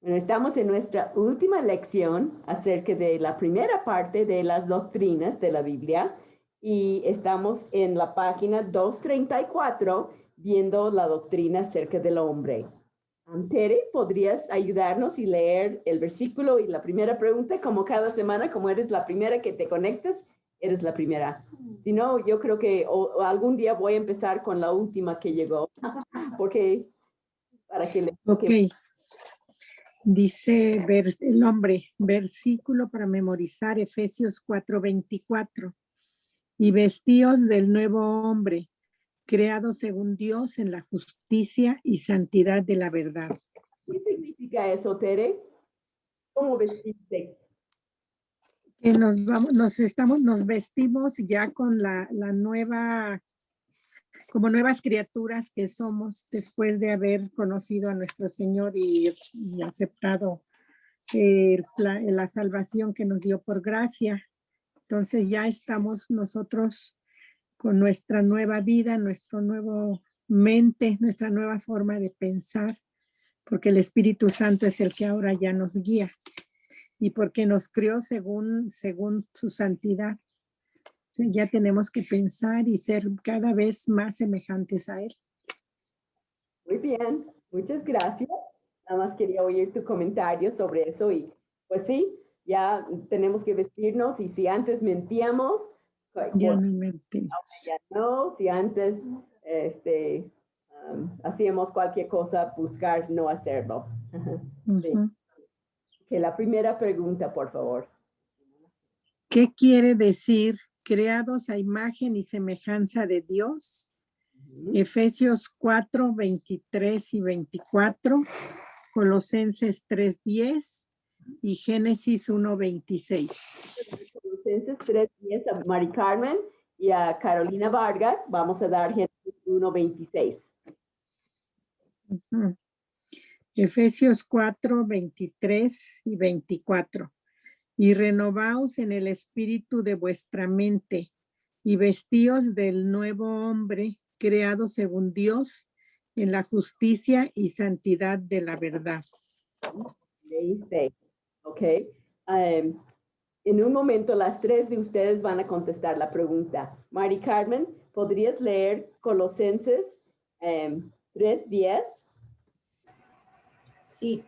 Bueno, estamos en nuestra última lección acerca de la primera parte de las doctrinas de la Biblia y estamos en la página 234 viendo la doctrina acerca del hombre. Tere, ¿podrías ayudarnos y leer el versículo y la primera pregunta? Como cada semana, como eres la primera que te conectas, eres la primera. Si no, yo creo que algún día voy a empezar con la última que llegó, porque para que le... Ok. Dice el hombre, versículo para memorizar, Efesios 4:24. Y vestíos del nuevo hombre, creado según Dios en la justicia y santidad de la verdad. ¿Qué significa eso, Tere? ¿Cómo vestirte? Que nos vestimos ya con la nueva, como nuevas criaturas que somos después de haber conocido a nuestro Señor y aceptado la salvación que nos dio por gracia. Entonces ya estamos nosotros con nuestra nueva vida, nuestro nuevo mente, nuestra nueva forma de pensar, porque el Espíritu Santo es el que ahora ya nos guía y porque nos crió según su santidad. Ya tenemos que pensar y ser cada vez más semejantes a Él. Muy bien, muchas gracias. Nada más quería oír tu comentario sobre eso y pues sí, ya tenemos que vestirnos y si antes mentíamos, Ya no mentimos. ya no, si antes hacíamos cualquier cosa, buscar no hacerlo. Sí. Que la primera pregunta, por favor. ¿Qué quiere decir creados a imagen y semejanza de Dios? Efesios 4:23 y 24, Colosenses 3:10 y Génesis 1:26. Colosenses 3:10 a Mari Carmen y a Carolina Vargas. Vamos a dar Génesis 1:26. Efesios 4:23 y 24. Y renovaos en el espíritu de vuestra mente y vestíos del nuevo hombre creado según Dios en la justicia y santidad de la verdad. Ok. En un momento las tres de ustedes van a contestar la pregunta. Mari Carmen, ¿podrías leer Colosenses 3:10? Sí.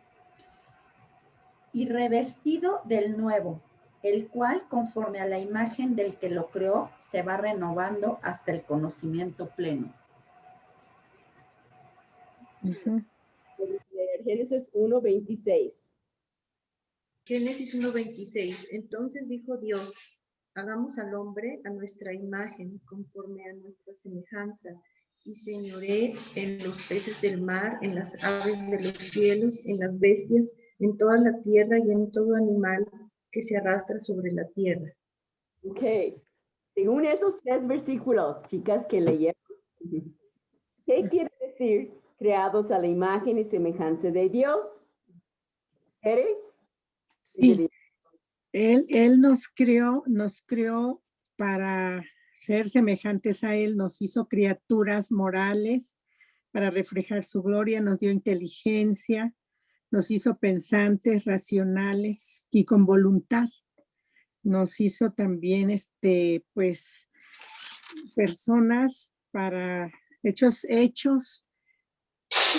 Y revestido del nuevo, el cual, conforme a la imagen del que lo creó, se va renovando hasta el conocimiento pleno. Génesis 1:26. Génesis 1:26. Entonces dijo Dios, hagamos al hombre a nuestra imagen, conforme a nuestra semejanza, y señoree en los peces del mar, en las aves de los cielos, en las bestias, en toda la tierra y en todo animal que se arrastra sobre la tierra. Ok. Según esos tres versículos, chicas que leyeron, ¿qué quiere decir creados a la imagen y semejanza de Dios? ¿Tere? Sí. Él nos creó para ser semejantes a Él, nos hizo criaturas morales para reflejar su gloria, nos dio inteligencia, nos hizo pensantes, racionales y con voluntad. Nos hizo también, pues, personas para hechos,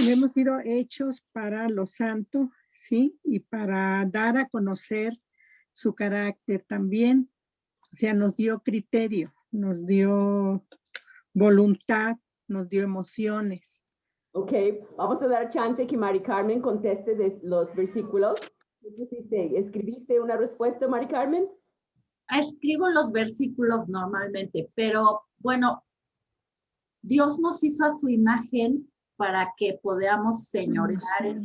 hemos sido hechos para lo santo, ¿sí? Y para dar a conocer su carácter también. O sea, nos dio criterio, nos dio voluntad, nos dio emociones. Ok, vamos a dar chance que Mari Carmen conteste de los versículos. ¿Escribiste una respuesta, Mari Carmen? Escribo los versículos normalmente, pero bueno, Dios nos hizo a su imagen para que podamos señorear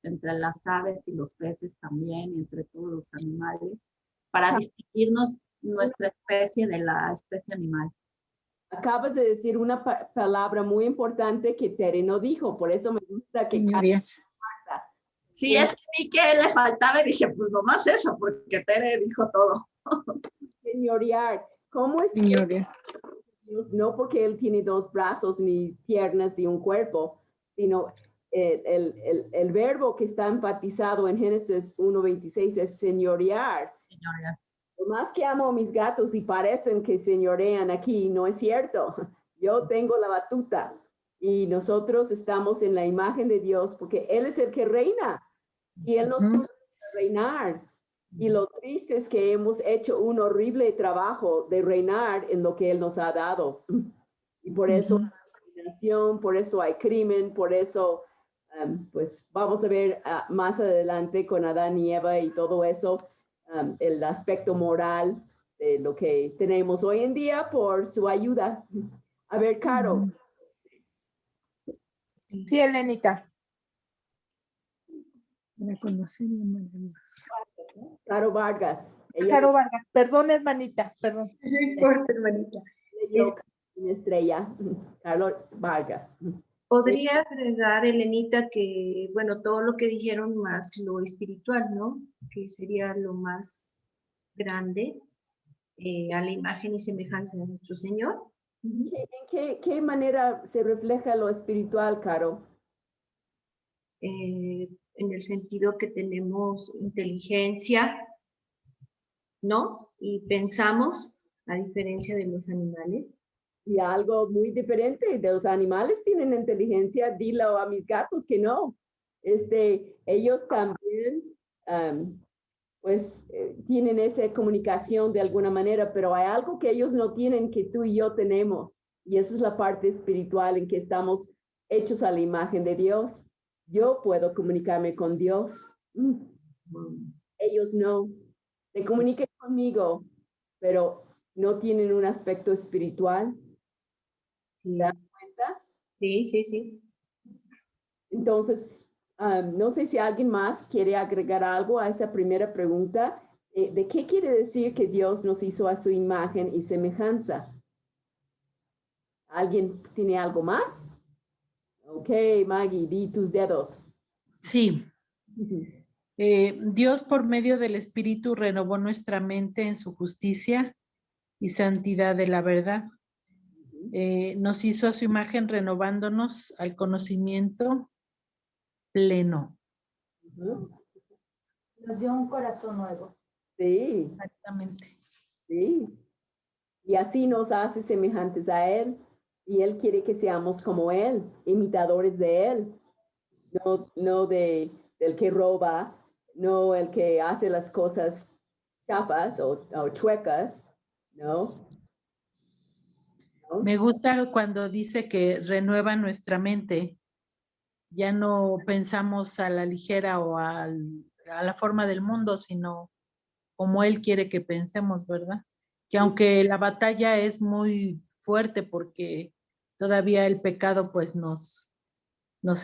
entre las aves y los peces también, entre todos los animales, para distinguirnos nuestra especie de la especie animal. Acabas de decir una palabra muy importante que Tere no dijo, por eso me gusta que... Sí, es que vi que le faltaba y dije, pues nomás eso, porque Tere dijo todo. Señorear. ¿Cómo es? Señorear. No porque él tiene dos brazos, ni piernas, ni un cuerpo, sino el verbo que está enfatizado en Génesis 1:26 es señorear. Señorear. Por más que amo a mis gatos y parecen que señorean aquí, no es cierto. Yo tengo la batuta y nosotros estamos en la imagen de Dios porque Él es el que reina y Él nos puso a reinar. Y lo triste es que hemos hecho un horrible trabajo de reinar en lo que Él nos ha dado. Y por eso hay discriminación, por eso hay crimen, por eso, pues vamos a ver más adelante con Adán y Eva y todo eso, el aspecto moral de lo que tenemos hoy en día por su ayuda. A ver, Caro. Sí, Elenita. Para conocer la maravilla. Caro Vargas. Ella Caro Vargas, perdón, hermanita, perdón. No importa, hermanita. leyó una estrella. Carlos Vargas. Podría agregar, Elenita, que, bueno, todo lo que dijeron más lo espiritual, ¿no? Que sería lo más grande a la imagen y semejanza de nuestro Señor. ¿En qué manera se refleja lo espiritual, Caro? En el sentido que tenemos inteligencia, ¿no? Y pensamos, a diferencia de los animales. Y algo muy diferente de los animales tienen inteligencia, dilo a mis gatos que no. Ellos también, pues, tienen esa comunicación de alguna manera, pero hay algo que ellos no tienen que tú y yo tenemos. Y esa es la parte espiritual en que estamos hechos a la imagen de Dios. Yo puedo comunicarme con Dios. Ellos no. Se comunican conmigo, pero no tienen un aspecto espiritual. Sí, ¿Te das cuenta? sí. Entonces, no sé si alguien más quiere agregar algo a esa primera pregunta. ¿De qué quiere decir que Dios nos hizo a su imagen y semejanza? ¿Alguien tiene algo más? Ok, Maggie, di tus dedos. Sí. Dios por medio del Espíritu renovó nuestra mente en su justicia y santidad de la verdad. Nos hizo a su imagen renovándonos al conocimiento pleno. Nos dio un corazón nuevo. Sí, Exactamente. sí. Y así nos hace semejantes a Él. Y Él quiere que seamos como Él, imitadores de Él. No del que roba, no el que hace las cosas chafas o chuecas, ¿no? Me gusta cuando dice que renueva nuestra mente. Ya no pensamos a la ligera o a la forma del mundo, sino como Él quiere que pensemos, ¿verdad? Que aunque la batalla es muy fuerte porque todavía el pecado pues nos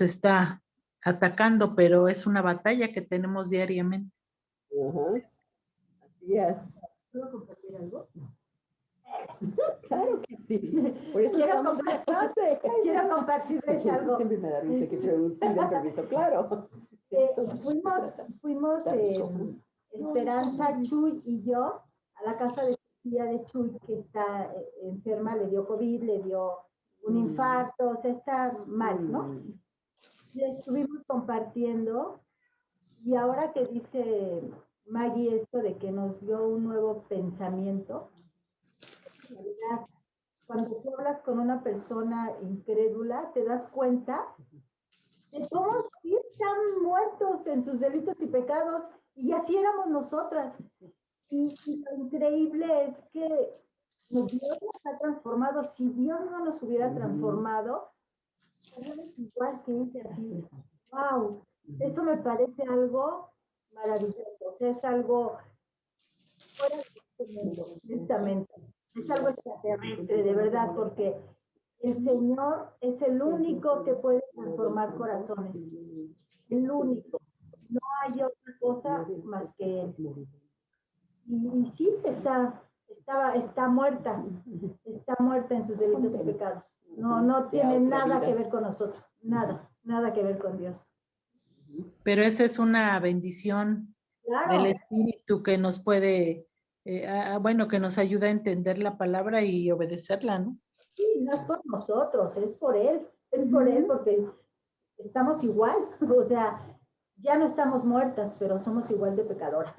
está atacando, pero es una batalla que tenemos diariamente. Así es. ¿Puedo compartir algo? Claro que sí. Por eso Quiero compartirles algo. Siempre me da risa que pidan permiso, claro. Fuimos Esperanza, Chuy y yo a la casa de tía de Chuy, que está enferma, le dio COVID, le dio un infarto, o sea, está mal, ¿no? Y estuvimos compartiendo, y ahora que dice Maggie esto de que nos dio un nuevo pensamiento, en realidad, cuando tú hablas con una persona incrédula, te das cuenta de cómo sí están muertos en sus delitos y pecados, y así éramos nosotras. Y lo increíble es que Dios nos ha transformado. Si Dios no nos hubiera transformado, seríamos igual que ella, así. ¡Wow! Eso me parece algo maravilloso. O sea, es algo fuera de este mundo, honestamente. Es algo extraterrestre, de verdad, porque el Señor es el único que puede transformar corazones. El único. No hay otra cosa más que Él. Y sí, está muerta. Está muerta en sus delitos y pecados. No tiene nada que ver con nosotros. Nada que ver con Dios. Pero esa es una bendición del Espíritu que nos puede, bueno, que nos ayuda a entender la palabra y obedecerla, ¿no? Sí, no es por nosotros, es por Él. Es por Él porque estamos igual, o sea, ya no estamos muertas, pero somos igual de pecadoras.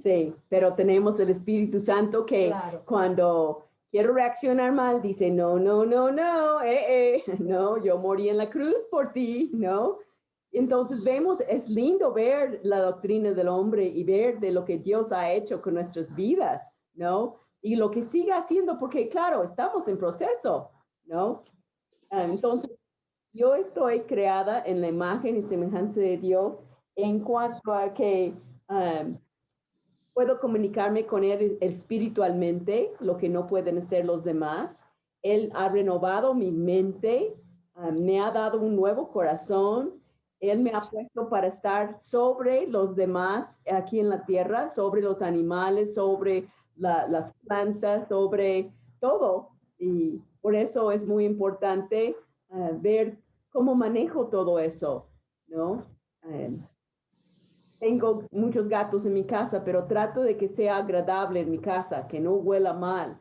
Sí, pero tenemos el Espíritu Santo que Claro. cuando quiero reaccionar mal, dice, no, no, no, no, no, yo morí en la cruz por ti, ¿no? Entonces vemos, es lindo ver la doctrina del hombre y ver de lo que Dios ha hecho con nuestras vidas, ¿no? Y lo que sigue haciendo, porque claro, estamos en proceso, ¿no? Entonces, yo estoy creada en la imagen y semejanza de Dios en cuanto a que puedo comunicarme con Él espiritualmente, lo que no pueden hacer los demás. Él ha renovado mi mente, me ha dado un nuevo corazón. Él me ha puesto para estar sobre los demás aquí en la tierra, sobre los animales, sobre las plantas, sobre todo. Y por eso es muy importante ver cómo manejo todo eso, ¿no? Tengo muchos gatos en mi casa, pero trato de que sea agradable en mi casa, que no huela mal,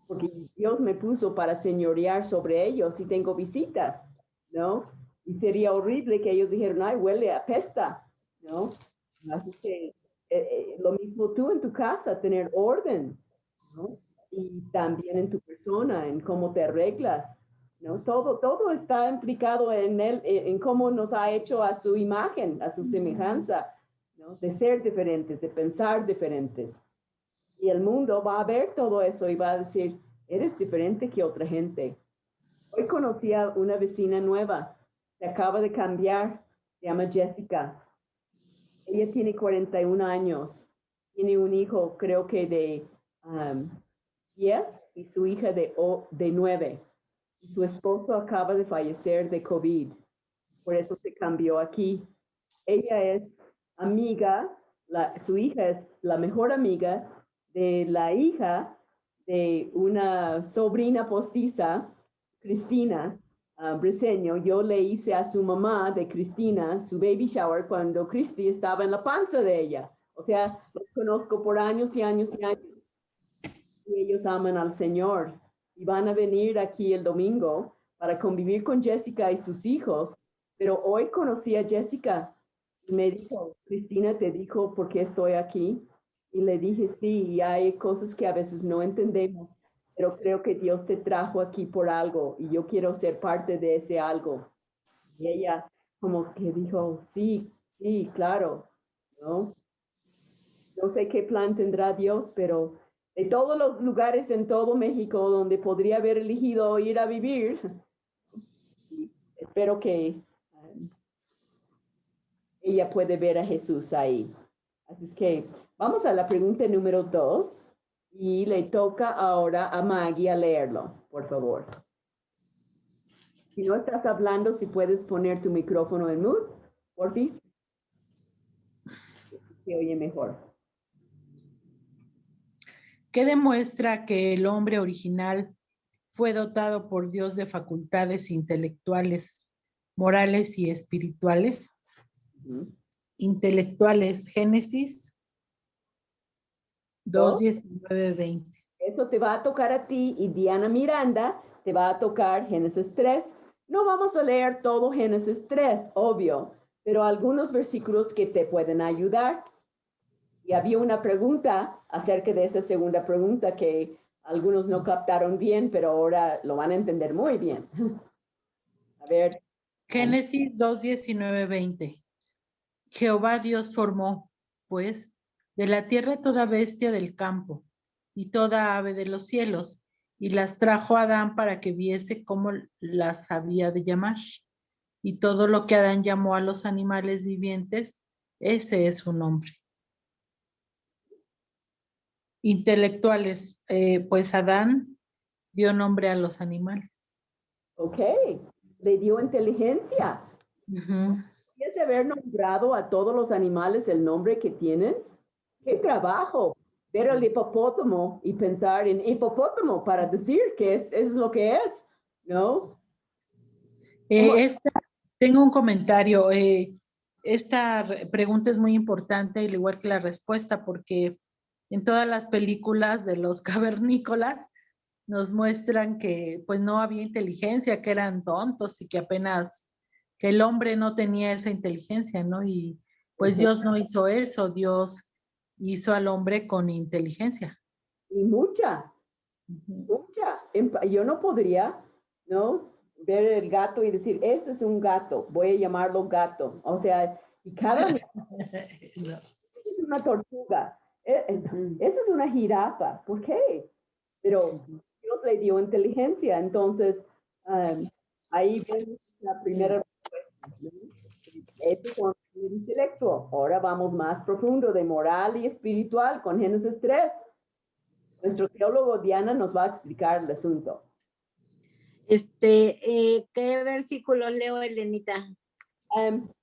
porque Dios me puso para señorear sobre ellos y tengo visitas, ¿no? Y sería horrible que ellos dijeran, ay, huele a pesta, ¿no? Así que lo mismo tú en tu casa, tener orden, ¿no? Y también en tu persona, en cómo te arreglas, ¿no? Todo está implicado en él, en cómo nos ha hecho a su imagen, a su semejanza, ¿no? De ser diferentes, de pensar diferentes. Y el mundo va a ver todo eso y va a decir, eres diferente que otra gente. Hoy conocí a una vecina nueva, se acaba de cambiar, se llama Jessica. Ella tiene 41 años, tiene un hijo creo que de 10 y su hija de 9. Y su esposo acaba de fallecer de COVID, por eso se cambió aquí. Ella es amiga, su hija es la mejor amiga de la hija de una sobrina postiza, Cristina Briseño. Yo le hice a su mamá de Cristina su baby shower cuando Cristi estaba en la panza de ella. O sea, los conozco por años y años y años. Y ellos aman al Señor y van a venir aquí el domingo para convivir con Jessica y sus hijos. Pero hoy conocí a Jessica y me dijo, Cristina te dijo por qué estoy aquí. Y le dije, sí, y hay cosas que a veces no entendemos, pero creo que Dios te trajo aquí por algo y yo quiero ser parte de ese algo. Y ella como que dijo, sí, sí, claro, ¿no? No sé qué plan tendrá Dios, pero de todos los lugares en todo México donde podría haber elegido ir a vivir, espero que ella puede ver a Jesús ahí. Así es que vamos a la pregunta número 2 y le toca ahora a Maggie a leerlo, por favor. Si no estás hablando, si puedes poner tu micrófono en mute, porfis. Se oye mejor. ¿Qué demuestra que el hombre original fue dotado por Dios de facultades intelectuales, morales y espirituales? Intelectuales, Génesis 2, 19, 20. Eso te va a tocar a ti y Diana Miranda te va a tocar Génesis 3. No vamos a leer todo Génesis 3, obvio, pero algunos versículos que te pueden ayudar. Y había una pregunta acerca de esa segunda pregunta que algunos no captaron bien, pero ahora lo van a entender muy bien. A ver. Génesis 2, 19, 20. Jehová Dios formó, pues, de la tierra toda bestia del campo y toda ave de los cielos, y las trajo a Adán para que viese cómo las había de llamar. Y todo lo que Adán llamó a los animales vivientes, ese es su nombre. Intelectuales, pues Adán dio nombre a los animales. Ok, le dio inteligencia. ¿Quieres haber nombrado a todos los animales el nombre que tienen? ¡Qué trabajo! Ver al hipopótamo y pensar en hipopótamo para decir que es lo que es, ¿no? Tengo un comentario. Esta pregunta es muy importante, al igual que la respuesta, porque en todas las películas de los cavernícolas nos muestran que pues no había inteligencia, que eran tontos y que apenas que el hombre no tenía esa inteligencia, ¿no? Y pues Dios no hizo eso, Dios hizo al hombre con inteligencia. Y mucha. Yo no podría, ¿no? Ver el gato y decir, ese es un gato, voy a llamarlo gato. O sea, y cada es una tortuga. Esa es una jirafa. ¿Por qué? Pero Dios le dio inteligencia. Entonces, ahí vemos la primera respuesta, ¿no? Eso con el intelecto. Ahora vamos más profundo de moral y espiritual con Génesis 3. Nuestro teólogo Diana nos va a explicar el asunto. ¿Qué versículos leo, Elenita?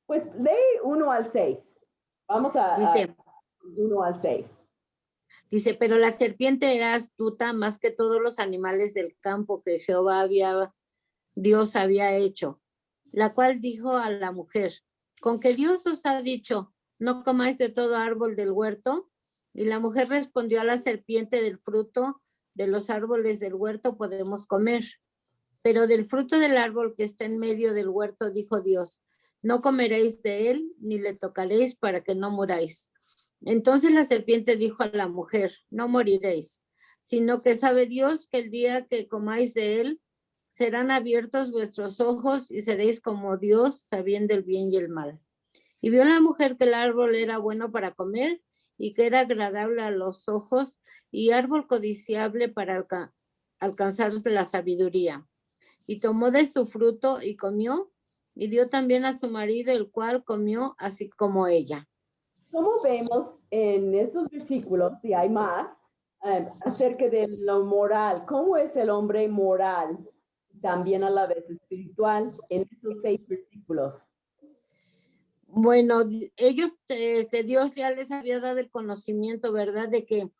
Pues lee 1 al 6. Vamos a Dice, 1 al 6. Dice, pero la serpiente era astuta más que todos los animales del campo que Dios había hecho, la cual dijo a la mujer, ¿con que Dios os ha dicho, no comáis de todo árbol del huerto? Y la mujer respondió a la serpiente, del fruto de los árboles del huerto podemos comer, pero del fruto del árbol que está en medio del huerto dijo Dios, no comeréis de él, ni le tocaréis para que no muráis. Entonces la serpiente dijo a la mujer, no moriréis, sino que sabe Dios que el día que comáis de él, serán abiertos vuestros ojos y seréis como Dios, sabiendo el bien y el mal. Y vio la mujer que el árbol era bueno para comer y que era agradable a los ojos y árbol codiciable para alcanzar la sabiduría. Y tomó de su fruto y comió y dio también a su marido, el cual comió así como ella. Como vemos en estos versículos, y hay más, acerca de lo moral, ¿cómo es el hombre moral? También a la vez espiritual, en esos 6 versículos. Bueno, ellos, Dios ya les había dado el conocimiento, ¿verdad? De que,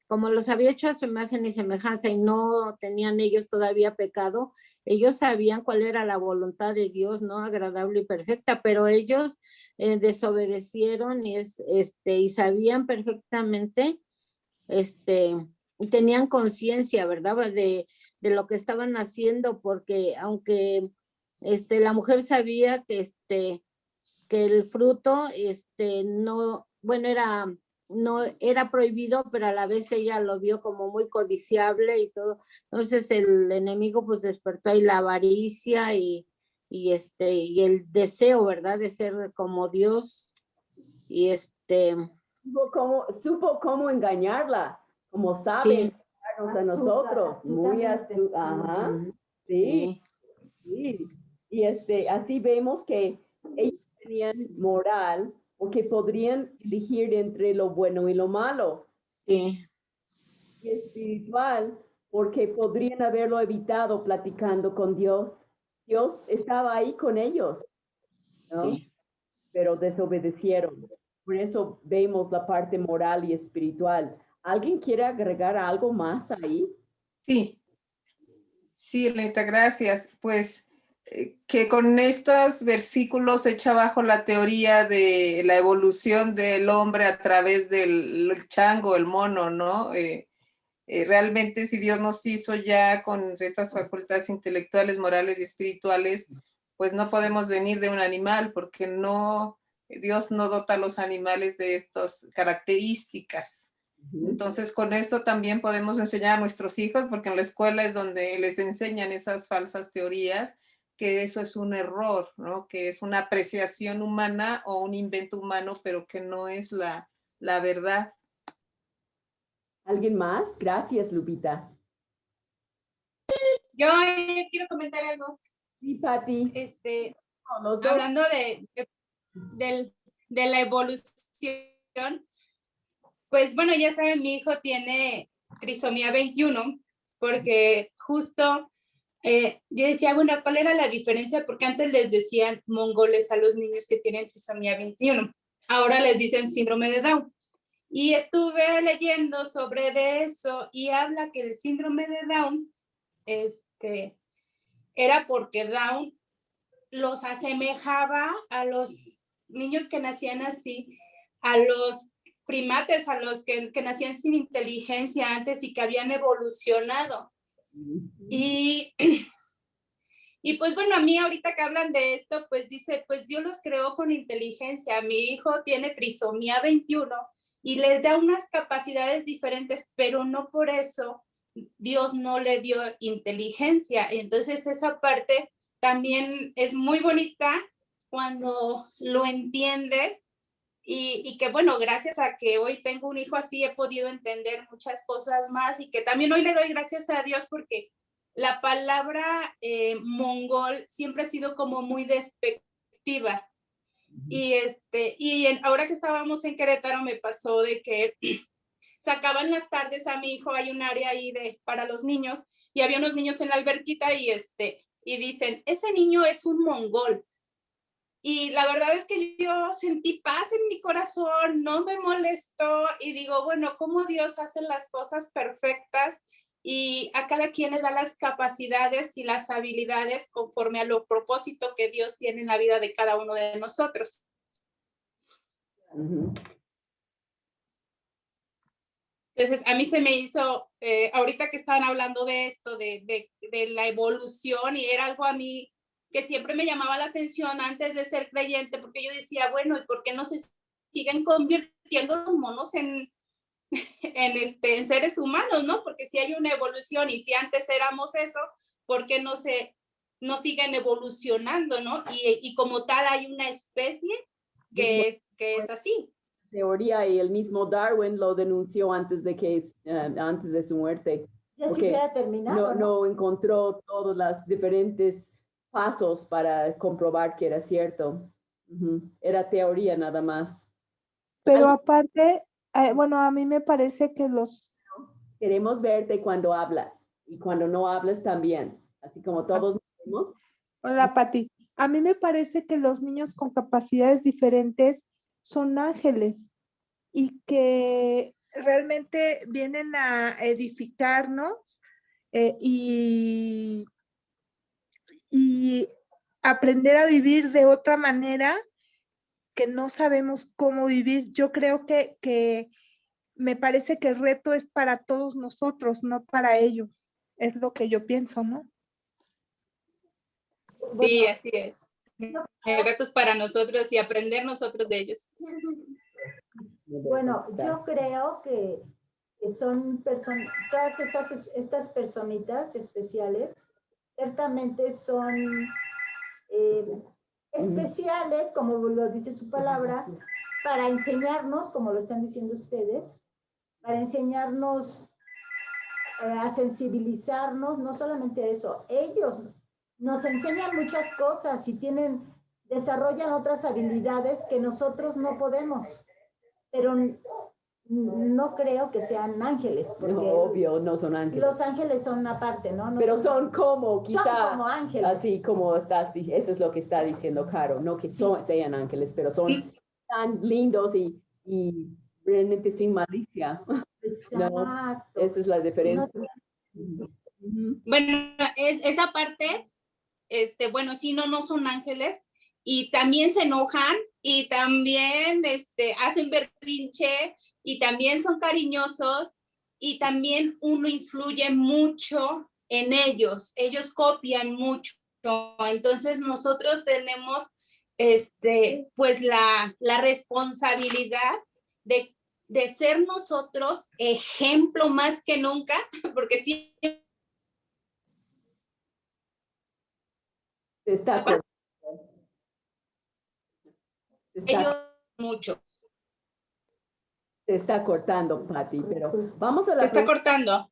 como los había hecho a su imagen y semejanza y no tenían ellos todavía pecado, ellos sabían cuál era la voluntad de Dios, ¿no? Agradable y perfecta, pero ellos desobedecieron y sabían perfectamente, tenían conciencia, ¿verdad? De lo que estaban haciendo, porque aunque la mujer sabía que el fruto no, bueno, no era prohibido, pero a la vez ella lo vio como muy codiciable y todo. Entonces el enemigo pues despertó ahí la avaricia y el deseo, ¿verdad? De ser como Dios. Y Supo cómo engañarla, como sabe sí. engañarnos a nosotros. Muy astuto. Ajá. Sí. Sí. Y así vemos que ellos tenían moral porque podrían elegir entre lo bueno y lo malo. Sí. Y espiritual porque podrían haberlo evitado platicando con Dios. Dios estaba ahí con ellos, ¿no? Sí. Pero desobedecieron. Por eso vemos la parte moral y espiritual. ¿Alguien quiere agregar algo más ahí? Sí, Elenita, gracias. Pues que con estos versículos echa abajo la teoría de la evolución del hombre a través del chango, el mono, ¿no? Realmente si Dios nos hizo ya con estas facultades intelectuales, morales y espirituales, pues no podemos venir de un animal porque Dios no dota a los animales de estas características. Entonces, con esto también podemos enseñar a nuestros hijos, porque en la escuela es donde les enseñan esas falsas teorías, que eso es un error, ¿no? Que es una apreciación humana o un invento humano, pero que no es la verdad. ¿Alguien más? Gracias, Lupita. Yo quiero comentar algo. Sí, Pati. Hablando de la evolución, pues bueno, ya saben, mi hijo tiene trisomía 21, porque justo yo decía, bueno, ¿cuál era la diferencia? Porque antes les decían mongoles a los niños que tienen trisomía 21, ahora les dicen síndrome de Down. Y estuve leyendo sobre de eso y habla que el síndrome de Down era porque Down los asemejaba a los niños que nacían así, a los primates, a los que nacían sin inteligencia antes y que habían evolucionado. Y Y pues bueno, a mí ahorita que hablan de esto, pues dice, pues Dios los creó con inteligencia. Mi hijo tiene trisomía 21 y le da unas capacidades diferentes, pero no por eso Dios no le dio inteligencia. Entonces esa parte también es muy bonita cuando lo entiendes y que bueno, gracias a que hoy tengo un hijo así, he podido entender muchas cosas más y que también hoy le doy gracias a Dios porque la palabra mongol siempre ha sido como muy despectiva. Y, ahora que estábamos en Querétaro me pasó de que sacaban las tardes a mi hijo, hay un área ahí para los niños, y había unos niños en la alberquita y dicen, ese niño es un mongol. Y la verdad es que yo sentí paz en mi corazón, no me molestó y digo, bueno, cómo Dios hace las cosas perfectas y a cada quien le da las capacidades y las habilidades conforme a lo propósito que Dios tiene en la vida de cada uno de nosotros. Entonces, a mí se me hizo, ahorita que estaban hablando de esto, de la evolución, y era algo a mí que siempre me llamaba la atención antes de ser creyente, porque yo decía, bueno, ¿y por qué no se siguen convirtiendo los monos en seres humanos, ¿no? Porque si hay una evolución y si antes éramos eso, ¿por qué no siguen evolucionando, ¿no? Y como tal hay una especie que es así. Teoría, y el mismo Darwin lo denunció antes de su muerte. Ya se hubiera terminado. No encontró todos los diferentes pasos para comprobar que era cierto. Era teoría nada más. Pero aparte, bueno, a mí me parece que Queremos verte cuando hablas y cuando no hablas también, así como todos vemos. Hola, Pati. A mí me parece que los niños con capacidades diferentes son ángeles y que realmente vienen a edificarnos y aprender a vivir de otra manera que no sabemos cómo vivir. Yo creo que me parece que el reto es para todos nosotros, no para ellos. Es lo que yo pienso, ¿no? Sí, Bueno, así es. El reto es para nosotros y aprender nosotros de ellos. Bueno, yo creo que son personas, todas estas personitas especiales, ciertamente son especiales, como lo dice su palabra, para enseñarnos, como lo están diciendo ustedes, para enseñarnos a sensibilizarnos, no solamente eso, ellos nos enseñan muchas cosas y desarrollan otras habilidades que nosotros no podemos, pero no creo que sean ángeles, porque obvio, no son ángeles. Los ángeles son aparte, ¿no? Pero son como, quizá, son como ángeles. Así como eso es lo que está diciendo Caro, no que sean ángeles, pero son tan lindos y realmente sin malicia. Exacto. ¿No? Esa es la diferencia. Bueno, esa parte, bueno, sí, no son ángeles y también se enojan y también hacen berrinche y también son cariñosos y también uno influye mucho en ellos copian mucho, entonces nosotros tenemos pues la responsabilidad de ser nosotros ejemplo más que nunca, porque sí. Se está cortando. Mucho. Se está cortando, Pati, pero vamos a la... Se está cortando.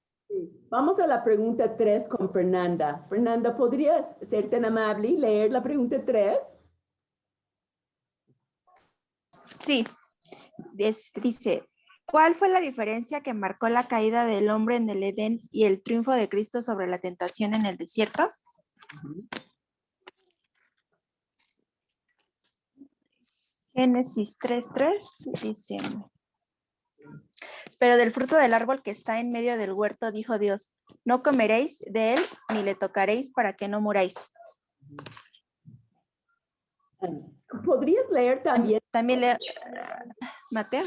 Vamos a la pregunta 3 con Fernanda. Fernanda, ¿podrías ser tan amable y leer la pregunta 3? Sí. Dice, ¿cuál fue la diferencia que marcó la caída del hombre en el Edén y el triunfo de Cristo sobre la tentación en el desierto? Génesis 3:3 dice, pero del fruto del árbol que está en medio del huerto, dijo Dios, no comeréis de él ni le tocaréis para que no muráis. ¿Podrías leer también? También leer, Mateo.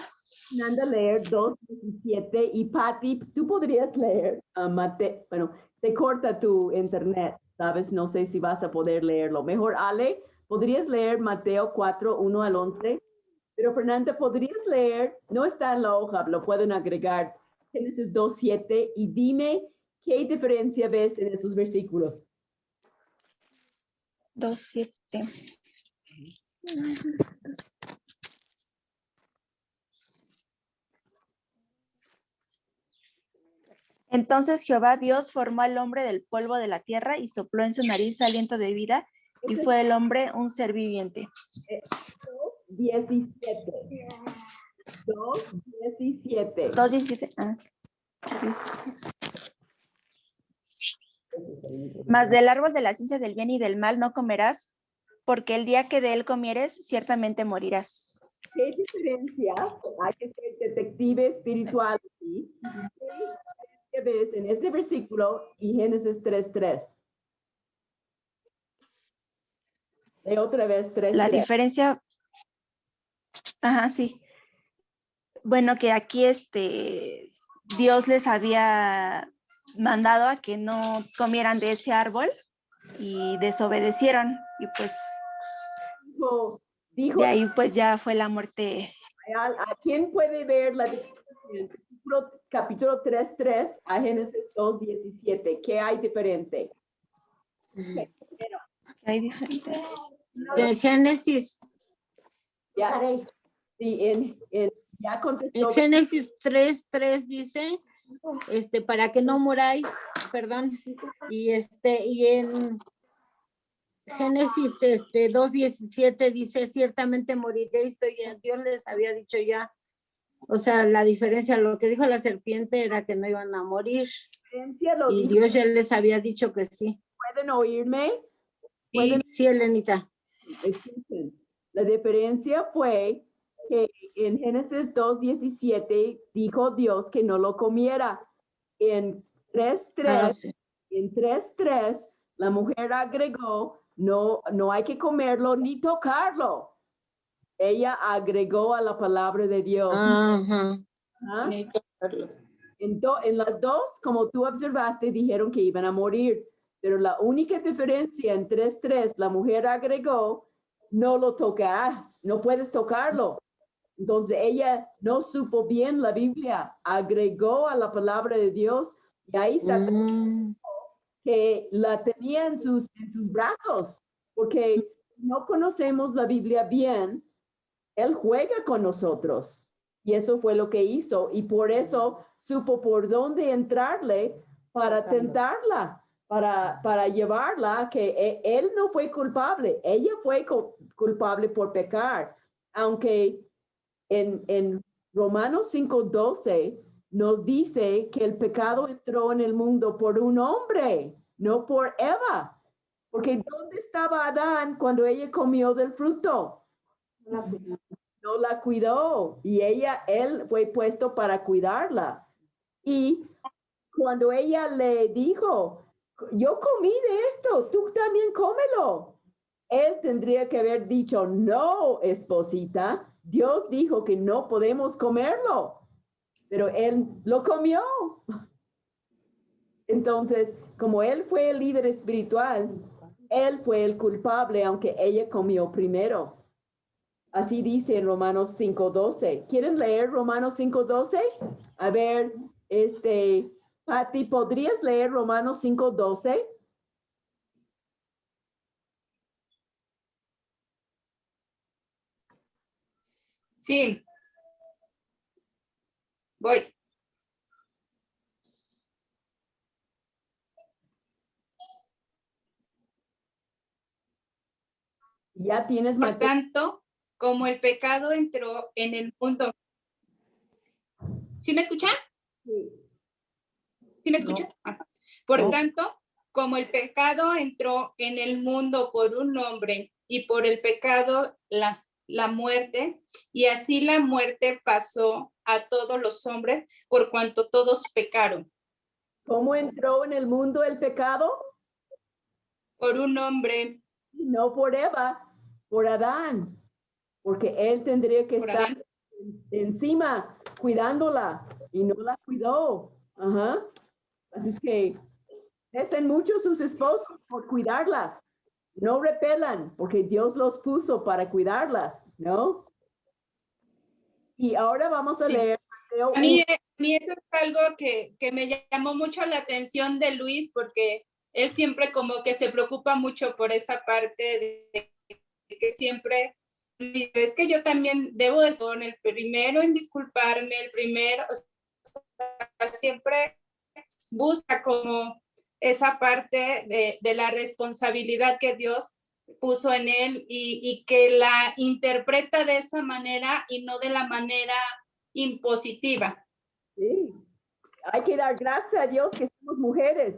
Fernanda, leer 2:17 y Pati, tú podrías leer Mateo. Bueno, se corta tu internet. ¿Sabes? No sé si vas a poder leerlo. Mejor, Ale, ¿podrías leer Mateo 4, 1 al 11? Pero Fernanda, ¿podrías leer? No está en la hoja, lo pueden agregar. Génesis 2, 7 y dime qué diferencia ves en esos versículos. 2:7. Entonces Jehová Dios formó al hombre del polvo de la tierra y sopló en su nariz aliento de vida, y fue el hombre un ser viviente. 17. 2:17. 2:17. Ah, 17. Mas del árbol de la ciencia del bien y del mal no comerás, porque el día que de él comieres, ciertamente morirás. ¿Qué diferencias? Hay que ser detective espiritual aquí. ¿Qué ves en ese versículo y Génesis 3:3? De otra vez 3:3. La diferencia, ajá, sí. Bueno, que aquí Dios les había mandado a que no comieran de ese árbol y desobedecieron, y pues Dijo, de ahí pues ya fue la muerte. ¿a quién puede ver la diferencia entre capítulo 3:3 a Génesis 2:17? ¿Qué hay diferente? ¿Qué hay diferente? De Génesis. Ya, sí, ya contestó. En Génesis 3:3 dice, para que no muráis, perdón, y en Génesis 2:17 dice, ciertamente moriréis, Dios les había dicho ya, o sea, la diferencia, lo que dijo la serpiente era que no iban a morir, y Dios ya les había dicho que sí. ¿Pueden oírme? Sí, Elenita. Escuchen. La diferencia fue que en Génesis 2:17 dijo Dios que no lo comiera. En 3:3, sí. en 3:3, la mujer agregó, no hay que comerlo ni tocarlo. Ella agregó a la palabra de Dios. Ajá. ¿Ah? Ni tocarlo. En las dos, como tú observaste, dijeron que iban a morir. Pero la única diferencia en 3:3, la mujer agregó, no lo tocarás, no puedes tocarlo. Entonces ella no supo bien la Biblia, agregó a la palabra de Dios y ahí Satanás que la tenía en sus brazos, porque no conocemos la Biblia bien, él juega con nosotros. Y eso fue lo que hizo. Y por eso supo por dónde entrarle para tentarla, para llevarla, que él no fue culpable. Ella fue culpable por pecar. Aunque en Romanos 5:12 nos dice que el pecado entró en el mundo por un hombre, no por Eva. Porque ¿dónde estaba Adán cuando ella comió del fruto? No la cuidó y él fue puesto para cuidarla. Y cuando ella le dijo, yo comí de esto, tú también cómelo. Él tendría que haber dicho, no, esposita, Dios dijo que no podemos comerlo, pero él lo comió. Entonces, como él fue el líder espiritual, él fue el culpable, aunque ella comió primero. Así dice en Romanos 5:12. ¿Quieren leer Romanos 5:12? A ver, Pati, ¿podrías leer Romanos 5:12? Sí. Voy. Ya tienes Por tanto, como el pecado entró en el mundo. ¿Sí me escuchan? ¿Sí me escuchan? No. Por tanto, como el pecado entró en el mundo por un hombre y por el pecado la muerte, y así la muerte pasó a todos los hombres por cuanto todos pecaron. ¿Cómo entró en el mundo el pecado? Por un hombre. No por Eva, por Adán, porque él tendría que estar encima cuidándola y no la cuidó. Ajá. Así es que Aborrecen mucho sus esposos por cuidarlas. No repelan, porque Dios los puso para cuidarlas, ¿no? Y ahora vamos a leer Mateo A mí eso es algo que me llamó mucho la atención de Luis, porque él siempre como que se preocupa mucho por esa parte de que siempre dice, es que yo también debo de ser el primero en disculparme, el primero, o sea, siempre busca como esa parte de la responsabilidad que Dios puso en él y que la interpreta de esa manera y no de la manera impositiva. Sí, hay que dar gracias a Dios que somos mujeres.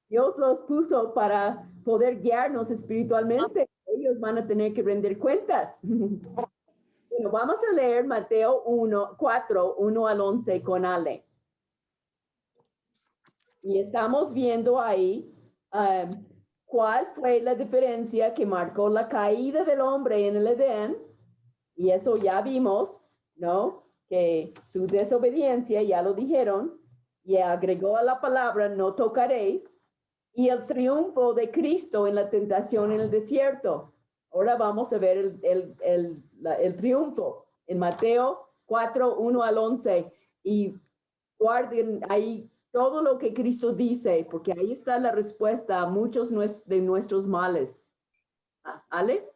Dios los puso para poder guiarnos espiritualmente. Ellos van a tener que rendir cuentas. Bueno, vamos a leer Mateo 4, 1 al 11 con Ale. Y estamos viendo ahí cuál fue la diferencia que marcó la caída del hombre en el Edén. Y eso ya vimos, ¿no? Que su desobediencia, ya lo dijeron, y agregó a la palabra no tocaréis, y el triunfo de Cristo en la tentación en el desierto. Ahora vamos a ver el triunfo en Mateo 4, 1 al 11, y guarden ahí todo lo que Cristo dice, porque ahí está la respuesta a muchos de nuestros males. ¿Ale?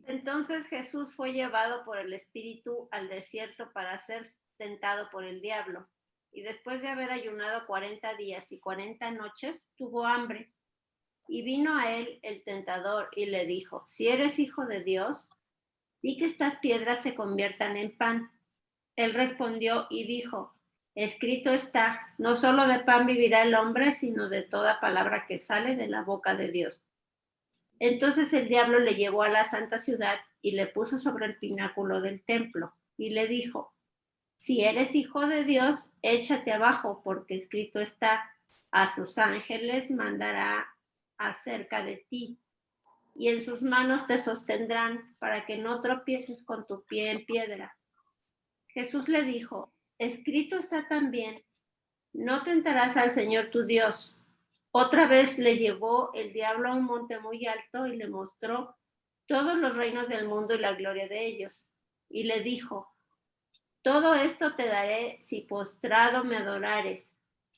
Entonces Jesús fue llevado por el Espíritu al desierto para ser tentado por el diablo. Y después de haber ayunado 40 días y 40 noches, tuvo hambre. Y vino a él el tentador y le dijo, si eres hijo de Dios, di que estas piedras se conviertan en pan. Él respondió y dijo, escrito está, no solo de pan vivirá el hombre, sino de toda palabra que sale de la boca de Dios. Entonces el diablo le llevó a la santa ciudad y le puso sobre el pináculo del templo y le dijo, si eres hijo de Dios, échate abajo, porque escrito está, a sus ángeles mandará acerca de ti, y en sus manos te sostendrán para que no tropieces con tu pie en piedra. Jesús le dijo, escrito está también, no tentarás al Señor tu Dios. Otra vez le llevó el diablo a un monte muy alto y le mostró todos los reinos del mundo y la gloria de ellos. Y le dijo, todo esto te daré si postrado me adorares.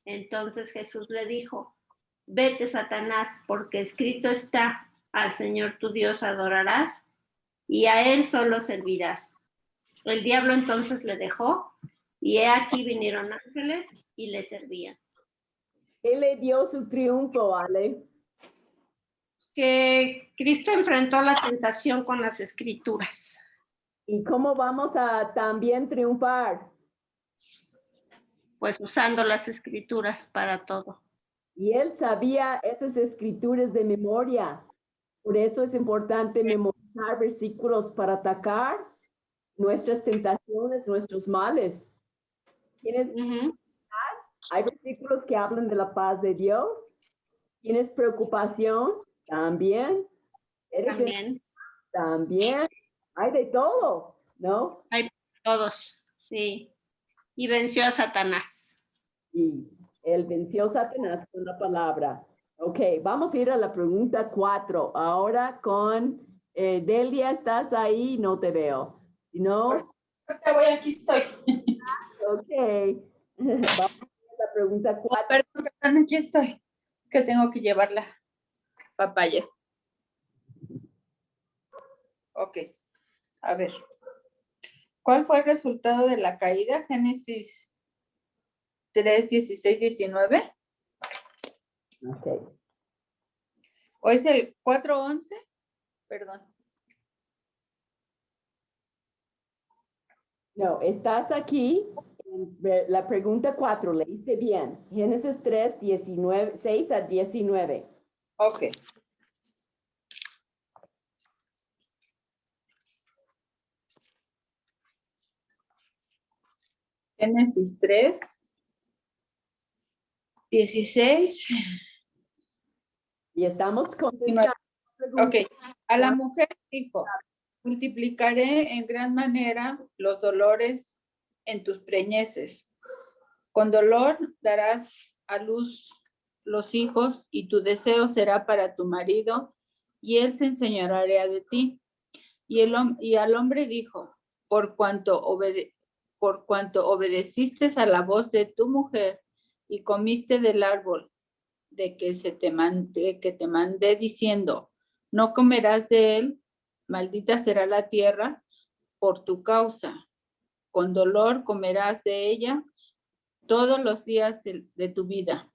Entonces Jesús le dijo, vete, Satanás, porque escrito está, al Señor tu Dios adorarás y a él solo servirás. El diablo entonces le dejó y he aquí vinieron ángeles y le servían. Él le dio su triunfo, Ale. Que Cristo enfrentó la tentación con las escrituras. ¿Y cómo vamos a también triunfar? Pues usando las escrituras para todo. Y él sabía esas escrituras de memoria. Por eso es importante memorizar versículos para atacar nuestras tentaciones, nuestros males. ¿Tienes Hay versículos que hablan de la paz de Dios. ¿Tienes preocupación? También. También. Hay de todo, ¿no? Hay de todos, sí. Y venció a Satanás. Y él venció a Satanás con la palabra. Ok, vamos a ir a la pregunta 4. Ahora con Delia, ¿estás ahí? No te veo. ¿No? Aquí estoy. Ok. Vamos a la pregunta 4. Perdón, aquí estoy. Que tengo que llevarla papaya. Ok. A ver. ¿Cuál fue el resultado de la caída? Génesis 3, 16, 19. Ok. ¿O es el 4, 11? Perdón. No, estás aquí en la pregunta 4, leíste bien. Génesis 3, 19, 6 a 19. Ok. Génesis 3, 16. Y estamos con... Ok. A la mujer dijo, multiplicaré en gran manera los dolores en tus preñeces. Con dolor darás a luz los hijos, y tu deseo será para tu marido, y él se enseñoreará de ti. Y al hombre dijo, por cuanto obedeciste a la voz de tu mujer y comiste del árbol de que te mandé diciendo, no comerás de él, maldita será la tierra por tu causa. Con dolor comerás de ella todos los días de tu vida.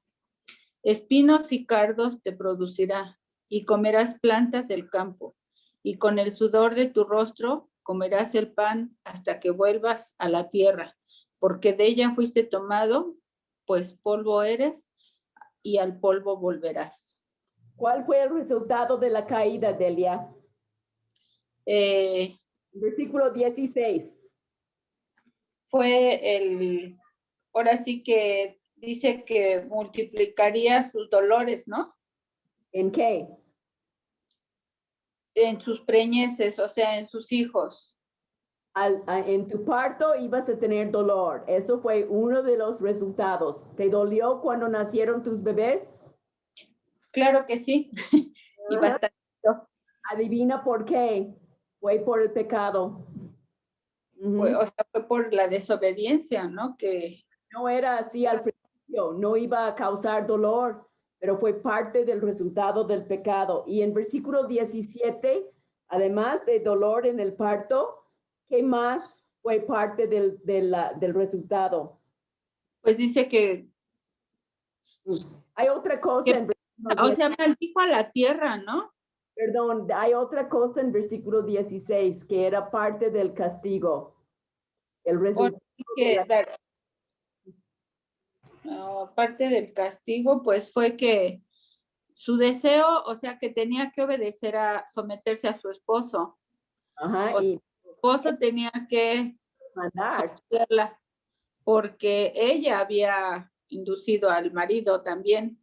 Espinos y cardos te producirá, y comerás plantas del campo, y con el sudor de tu rostro comerás el pan hasta que vuelvas a la tierra, porque de ella fuiste tomado, pues polvo eres, y al polvo volverás. ¿Cuál fue el resultado de la caída, Delia? Versículo 16. Fue ahora sí que dice que multiplicaría sus dolores, ¿no? ¿En qué? En sus preñeces, o sea, en sus hijos. En tu parto ibas a tener dolor. Eso fue uno de los resultados. ¿Te dolió cuando nacieron tus bebés? Claro que sí. Y bastante. Adivina por qué. Fue por el pecado. O sea, fue por la desobediencia, ¿no? Que no era así al principio, no iba a causar dolor, pero fue parte del resultado del pecado. Y en versículo 17, además de dolor en el parto, ¿qué más fue parte del resultado? Pues dice que hay otra cosa. O sea, maldijo a la tierra, ¿no? Perdón, hay otra cosa en versículo 16 que era parte del castigo. El resultado. Parte del castigo, pues fue que su deseo, o sea, que tenía que obedecer someterse a su esposo. Ajá, y su esposo tenía que someterla porque ella había inducido al marido también.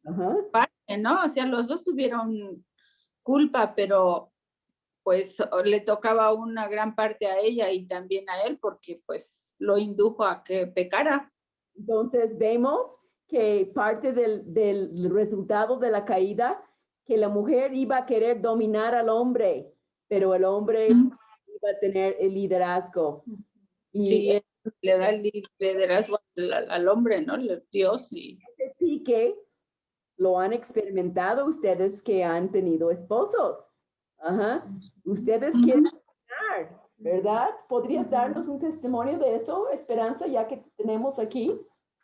Ajá. Parte, ¿no? O sea, los dos tuvieron culpa, pero pues le tocaba una gran parte a ella y también a él porque pues lo indujo a que pecara. Entonces vemos que parte del resultado de la caída, que la mujer iba a querer dominar al hombre, pero el hombre iba a tener el liderazgo. Y sí, le da el liderazgo al hombre, ¿no? Dios. Y este pique lo han experimentado ustedes que han tenido esposos. Ajá. Ustedes quieren dominar, ¿verdad? ¿Podrías darnos un testimonio de eso, Esperanza, ya que tenemos aquí?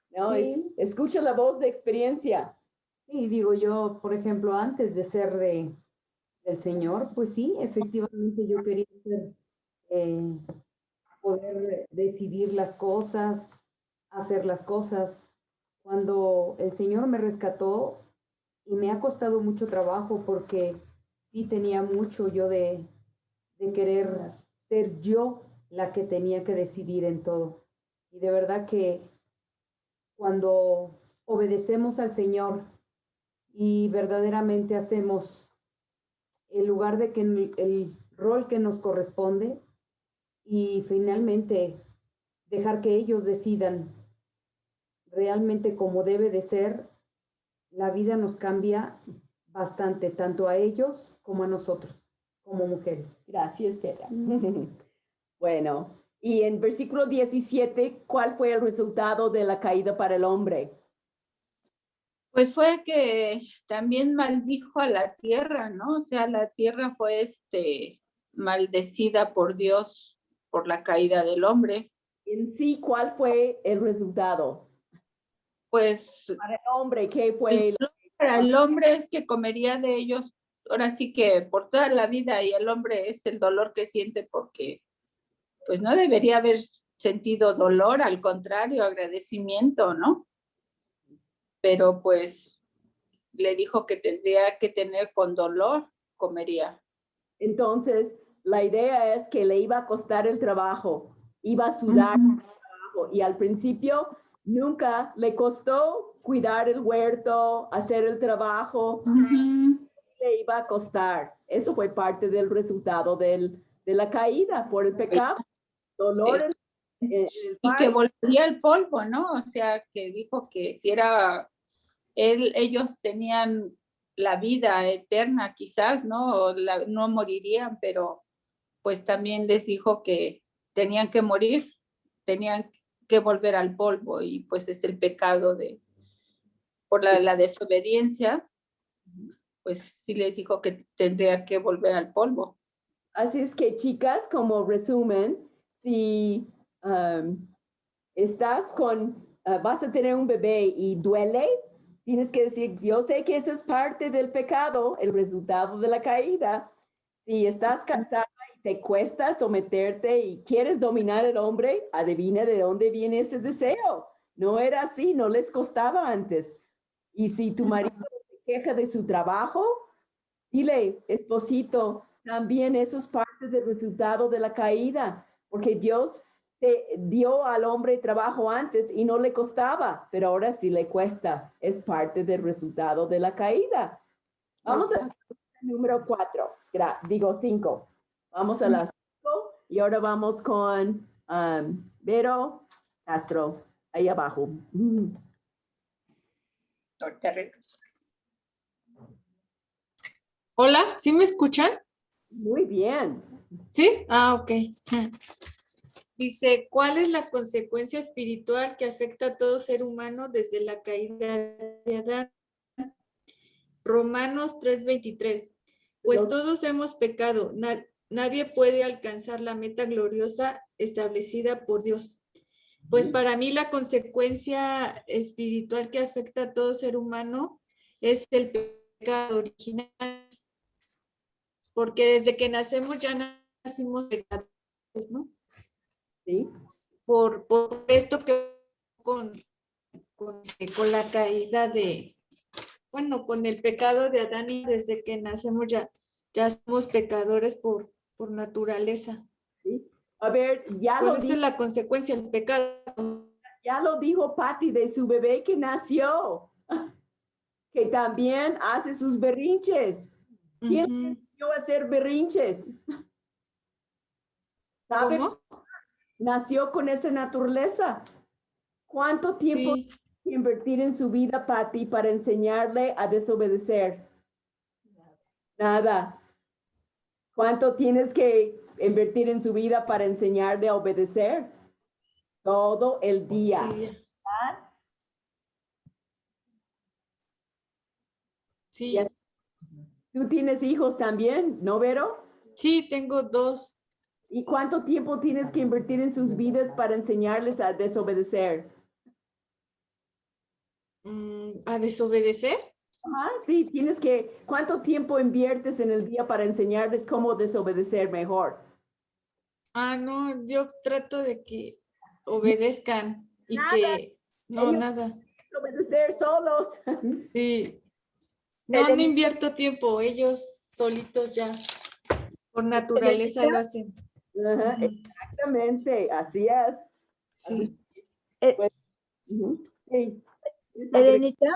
No, Sí. Escucha la voz de experiencia. Y digo yo, por ejemplo, antes de ser del Señor, pues sí, efectivamente yo quería poder decidir las cosas, hacer las cosas. Cuando el Señor me rescató, y me ha costado mucho trabajo porque sí tenía mucho yo de querer ser yo la que tenía que decidir en todo. Y de verdad que cuando obedecemos al Señor y verdaderamente hacemos el lugar de que el rol que nos corresponde y finalmente dejar que ellos decidan realmente como debe de ser, la vida nos cambia bastante, tanto a ellos como a nosotros, como mujeres. Gracias, Vera. Bueno, y en versículo 17, ¿cuál fue el resultado de la caída para el hombre? pues fue que también maldijo a la tierra, ¿no? O sea, la tierra fue maldecida por Dios por la caída del hombre. En sí, ¿cuál fue el resultado? Pues para el hombre, ¿qué fue? Para el hombre es que comería de ellos, ahora sí que por toda la vida, y el hombre es el dolor que siente porque pues no debería haber sentido dolor, al contrario, agradecimiento, ¿no? Pero pues le dijo que tendría que tener con dolor, comería. Entonces, la idea es que le iba a costar el trabajo, iba a sudar el trabajo, y al principio nunca le costó cuidar el huerto, hacer el trabajo, le iba a costar. Eso fue parte del resultado de la caída por el pecado, dolor en el y que volvería el polvo, ¿no? O sea, que dijo que si era ellos tenían la vida eterna quizás, ¿no? O no morirían, pero pues también les dijo que tenían que morir, tenían que volver al polvo, y pues es el pecado por la desobediencia, pues sí les dijo que tendría que volver al polvo. Así es que, chicas, como resumen, si vas a tener un bebé y duele, tienes que decir, yo sé que eso es parte del pecado, el resultado de la caída. Si estás casada y te cuesta someterte y quieres dominar al hombre, adivina de dónde viene ese deseo. No era así, no les costaba antes. Y si tu marido se queja de su trabajo, dile, esposito, también eso es parte del resultado de la caída, porque Dios te dio al hombre trabajo antes y no le costaba, pero ahora sí le cuesta. Es parte del resultado de la caída. Vamos a la número 4, digo 5. Vamos a las 5 y ahora vamos con Vero Castro, ahí abajo. Hola, ¿sí me escuchan? Muy bien. ¿Sí? Ah, ok. Dice, ¿cuál es la consecuencia espiritual que afecta a todo ser humano desde la caída de Adán? Romanos 3:23. Pues todos hemos pecado. Nadie puede alcanzar la meta gloriosa establecida por Dios. Pues para mí la consecuencia espiritual que afecta a todo ser humano es el pecado original. Porque desde que nacemos ya nacimos pecadores, ¿no? Sí. Por esto que con la caída con el pecado de Adán, y desde que nacemos ya somos pecadores por naturaleza. Sí. A ver, ya pues lo esa es la consecuencia, el pecado. Ya lo dijo Patty de su bebé que nació, que también hace sus berrinches. ¿Quién enseñó a hacer berrinches? ¿Sabe? ¿Cómo? Nació con esa naturaleza. ¿Cuánto tiempo Sí. tiene que invertir en su vida, Patty, para enseñarle a desobedecer? Nada. ¿Cuánto tienes que invertir en su vida para enseñarle a obedecer? Todo el día. Sí. ¿Tú tienes hijos también, no, Vero? Sí, tengo 2. ¿Y cuánto tiempo tienes que invertir en sus vidas para enseñarles a desobedecer? ¿A desobedecer? Ajá, sí, ¿cuánto tiempo inviertes en el día para enseñarles cómo desobedecer mejor? No, yo trato de que obedezcan y Nada. que no, Ellos nada. Obedecer solos. Sí. No invierto tiempo, ellos solitos ya, por naturaleza lo hacen. Ajá, exactamente, así es. Sí. Sí. Elenita,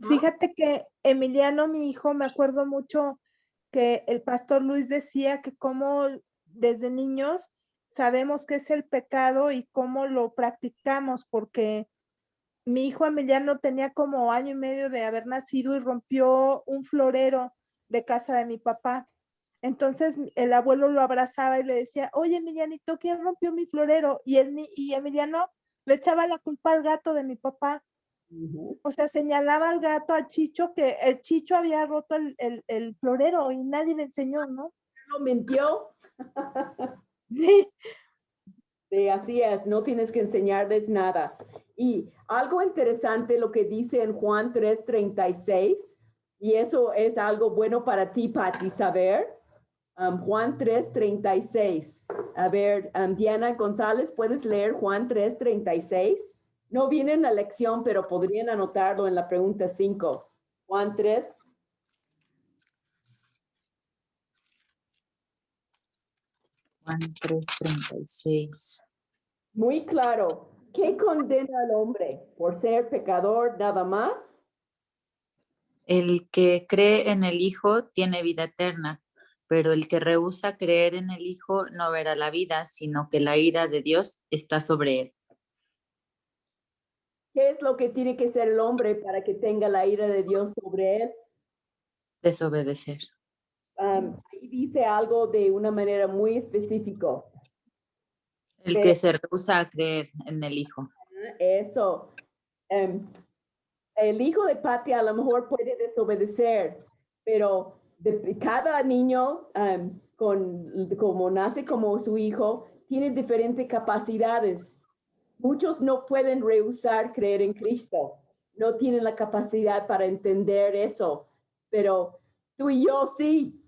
fíjate que Emiliano, mi hijo, me acuerdo mucho que el pastor Luis decía que como desde niños sabemos qué es el pecado y cómo lo practicamos, porque mi hijo Emiliano tenía como 1 año y medio de haber nacido y rompió un florero de casa de mi papá. Entonces el abuelo lo abrazaba y le decía, oye, Emilianito, ¿quién rompió mi florero? Y Emiliano le echaba la culpa al gato de mi papá. O sea, señalaba al gato, al Chicho, que el Chicho había roto el florero y nadie le enseñó, ¿no? ¿No mintió? Sí. Sí, así es, no tienes que enseñarles nada. Y algo interesante lo que dice en Juan 3:36, y eso es algo bueno para ti, Patty, saber. Juan 3:36. A ver, Diana González, ¿puedes leer Juan 3:36? No viene en la lección, pero podrían anotarlo en la pregunta 5. Juan 3. Juan 3:36. Muy claro. ¿Qué condena al hombre? ¿Por ser pecador nada más? El que cree en el Hijo tiene vida eterna, pero el que rehúsa creer en el Hijo no verá la vida, sino que la ira de Dios está sobre él. ¿Qué es lo que tiene que ser el hombre para que tenga la ira de Dios sobre él? Desobedecer. Ahí dice algo de una manera muy específica. El que se rehúsa a creer en el Hijo. Eso. El hijo de Patty a lo mejor puede desobedecer, pero cada niño, como nace como su hijo, tiene diferentes capacidades. Muchos no pueden rehusar creer en Cristo, no tienen la capacidad para entender eso, pero tú y yo sí.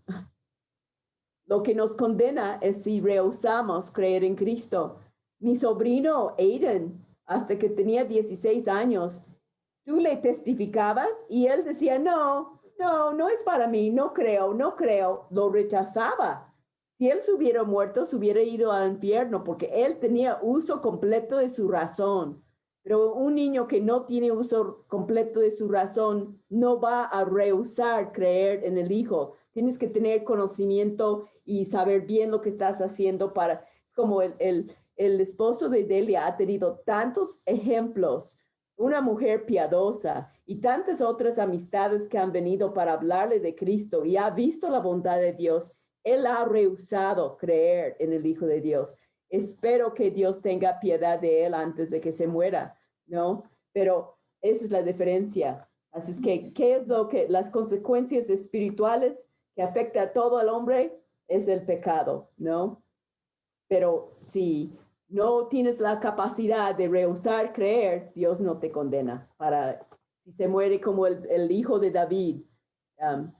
Lo que nos condena es si rehusamos creer en Cristo. Mi sobrino Aiden, hasta que tenía 16 años, tú le testificabas y él decía, no es para mí, no creo, lo rechazaba. Si él se hubiera muerto, se hubiera ido al infierno porque él tenía uso completo de su razón. Pero un niño que no tiene uso completo de su razón no va a rehusar creer en el Hijo. Tienes que tener conocimiento y saber bien lo que estás haciendo es como el esposo de Delia ha tenido tantos ejemplos, una mujer piadosa y tantas otras amistades que han venido para hablarle de Cristo y ha visto la bondad de Dios. Él ha rehusado creer en el Hijo de Dios. Espero que Dios tenga piedad de él antes de que se muera, ¿no? Pero esa es la diferencia. Así es que, ¿qué es las consecuencias espirituales que afecta a todo el hombre? Es el pecado, ¿no? Pero si no tienes la capacidad de rehusar creer, Dios no te condena. Si se muere como el hijo de David,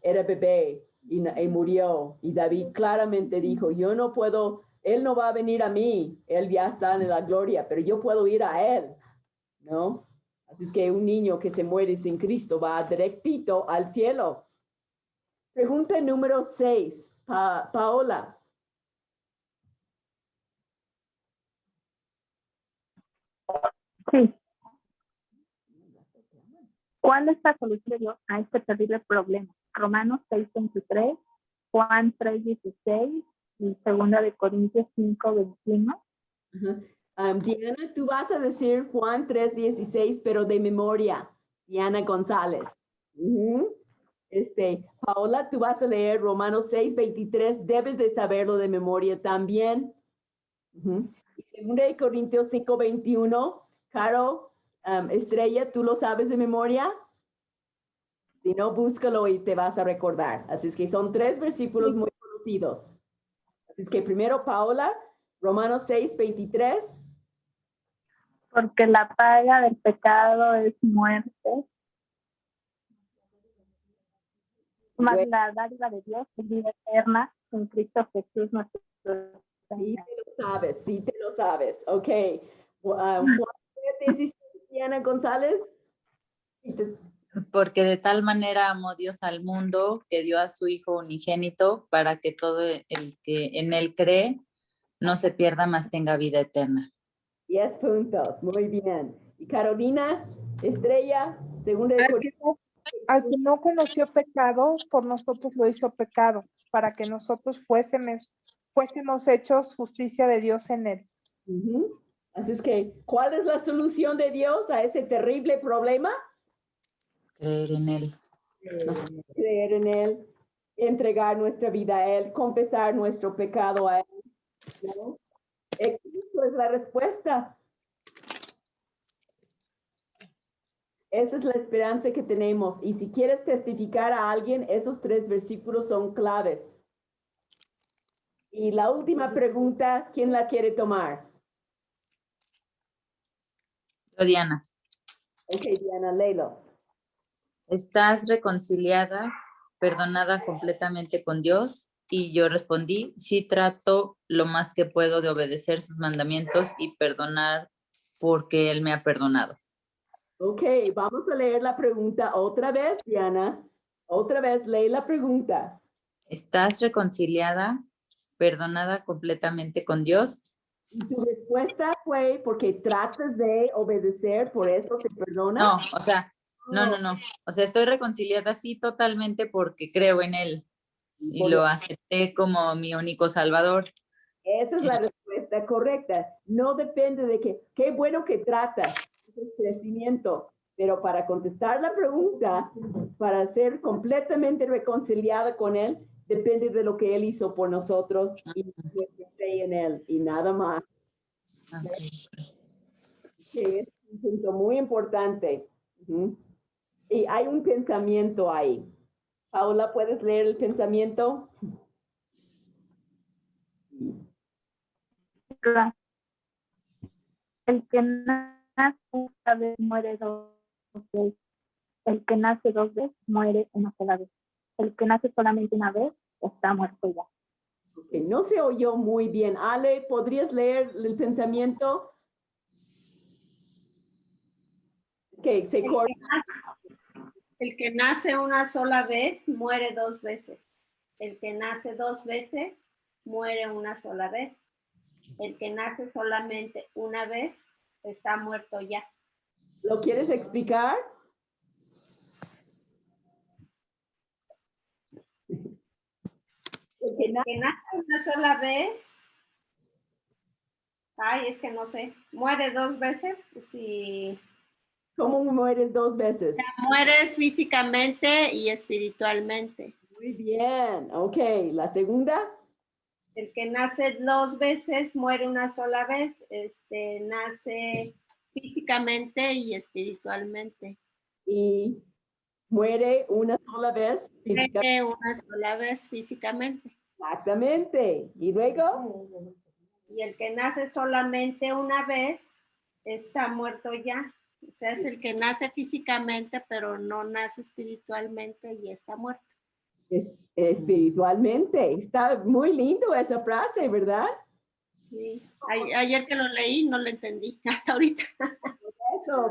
era bebé y murió, y David claramente dijo, yo no puedo, él no va a venir a mí, él ya está en la gloria, pero yo puedo ir a él, ¿no? Así es que un niño que se muere sin Cristo va directito al cielo. Pregunta número 6, Paola. Sí. ¿Cuál es la solución de Dios a este terrible problema? Romanos 6:23, Juan 3:16 y 2 de Corintios 5:21. Diana, tú vas a decir Juan 3:16, pero de memoria. Diana González. Paola, tú vas a leer Romanos 6:23. Debes de saberlo de memoria también. Y 2 de Corintios 5:21. Caro, Estrella, ¿tú lo sabes de memoria? Si no, búscalo y te vas a recordar. Así es que son 3 versículos muy conocidos. Así es que primero, Paola, Romanos 6:23. Porque la paga del pecado es muerte, más la dádiva de Dios es vida eterna en Cristo Jesús nuestro Señor. Sí te lo sabes. Ok. Juan 3:16, Diana González. Porque de tal manera amó Dios al mundo que dio a su Hijo unigénito para que todo el que en él cree no se pierda, mas tenga vida eterna. 10 puntos, muy bien. Y Carolina, Estrella, segunda de Corintios. Al que no conoció pecado, por nosotros lo hizo pecado, para que nosotros fuésemos hechos justicia de Dios en él. Así es que, ¿cuál es la solución de Dios a ese terrible problema? Creer en él. Creer en él, entregar nuestra vida a él, confesar nuestro pecado a él, ¿no? Cristo es la respuesta. Esa es la esperanza que tenemos. Y si quieres testificar a alguien, esos 3 versículos son claves. Y la última pregunta, ¿quién la quiere tomar? Diana. Ok, Diana, léelo. ¿Estás reconciliada, perdonada completamente con Dios? Y yo respondí, sí, trato lo más que puedo de obedecer sus mandamientos y perdonar porque Él me ha perdonado. Ok, vamos a leer la pregunta otra vez, Diana. Otra vez, lee la pregunta. ¿Estás reconciliada, perdonada completamente con Dios? Y tu respuesta fue porque tratas de obedecer, por eso te perdona. No, o sea, no. O sea, estoy reconciliada sí totalmente porque creo en Él y lo acepté como mi único Salvador. Esa es la respuesta correcta. No depende de qué bueno que tratas. crecimiento. Pero para contestar la pregunta, para ser completamente reconciliada con Él, depende de lo que Él hizo por nosotros y nuestra fe en Él y nada más. Que es un punto muy importante. Y hay un pensamiento ahí. Paula, ¿puedes leer el pensamiento? El que nace una vez muere dos veces. El que nace dos veces muere una sola vez. El que nace solamente una vez está muerto ya. Okay, no se oyó muy bien. Ale, ¿podrías leer el pensamiento? Okay, se corta. El que nace una sola vez muere dos veces. El que nace dos veces muere una sola vez. El que nace solamente una vez está muerto ya. ¿Lo quieres explicar? El que nace una sola vez, ay, es que no sé, muere dos veces, sí. ¿Cómo mueres dos veces? Mueres físicamente y espiritualmente. Muy bien, ok. ¿La segunda? El que nace dos veces muere una sola vez, nace físicamente y espiritualmente. Y muere una sola vez físicamente. Muere una sola vez físicamente. Exactamente. ¿Y luego? Y el que nace solamente una vez está muerto ya. O sea, es el que nace físicamente, pero no nace espiritualmente y está muerto. Espiritualmente. Está muy lindo esa frase, ¿verdad? Sí. Ayer que lo leí no lo entendí, hasta ahorita.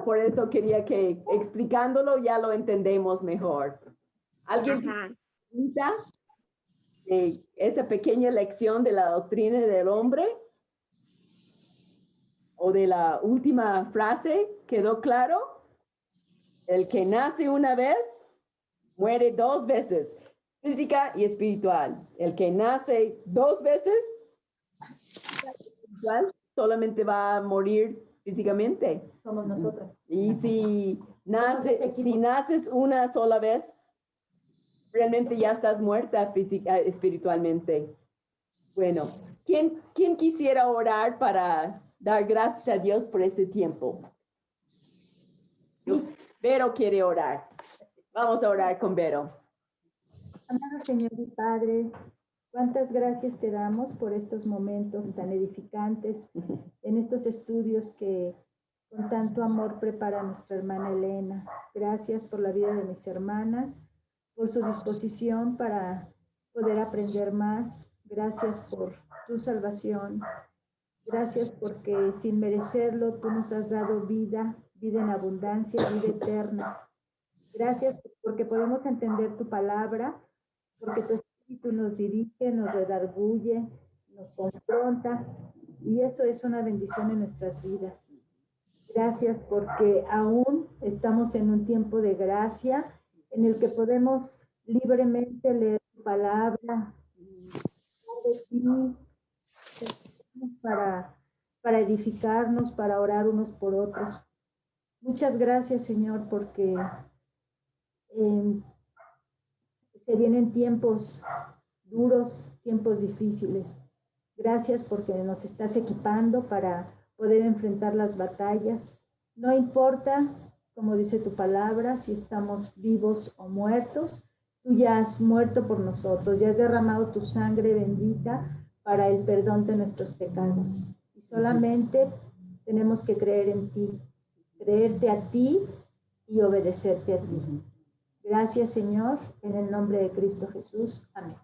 Por eso quería que explicándolo ya lo entendemos mejor. ¿Alguien pregunta esa pequeña lección de la doctrina del hombre? ¿O de la última frase? ¿Quedó claro? El que nace una vez, muere dos veces, física y espiritual. El que nace dos veces, solamente va a morir físicamente. Somos nosotras. Y si naces una sola vez, realmente ya estás muerta espiritualmente. Bueno, ¿quién quisiera orar para dar gracias a Dios por este tiempo? Vero quiere orar. Vamos a orar con Vero. Amado Señor y Padre, cuántas gracias te damos por estos momentos tan edificantes en estos estudios que con tanto amor prepara nuestra hermana Elena. Gracias por la vida de mis hermanas, por su disposición para poder aprender más. Gracias por tu salvación. Gracias porque sin merecerlo tú nos has dado vida, vida en abundancia, vida eterna. Gracias porque podemos entender tu palabra, porque tu Espíritu nos dirige, nos redarguye, nos confronta, y eso es una bendición en nuestras vidas. Gracias porque aún estamos en un tiempo de gracia en el que podemos libremente leer tu palabra, de ti, para edificarnos, para orar unos por otros. Muchas gracias, Señor, porque se vienen tiempos duros, tiempos difíciles. Gracias porque nos estás equipando para poder enfrentar las batallas. No importa, como dice tu palabra, si estamos vivos o muertos, tú ya has muerto por nosotros, ya has derramado tu sangre bendita para el perdón de nuestros pecados. Y solamente tenemos que creer en ti, creerte a ti y obedecerte a ti. Gracias, Señor, en el nombre de Cristo Jesús. Amén.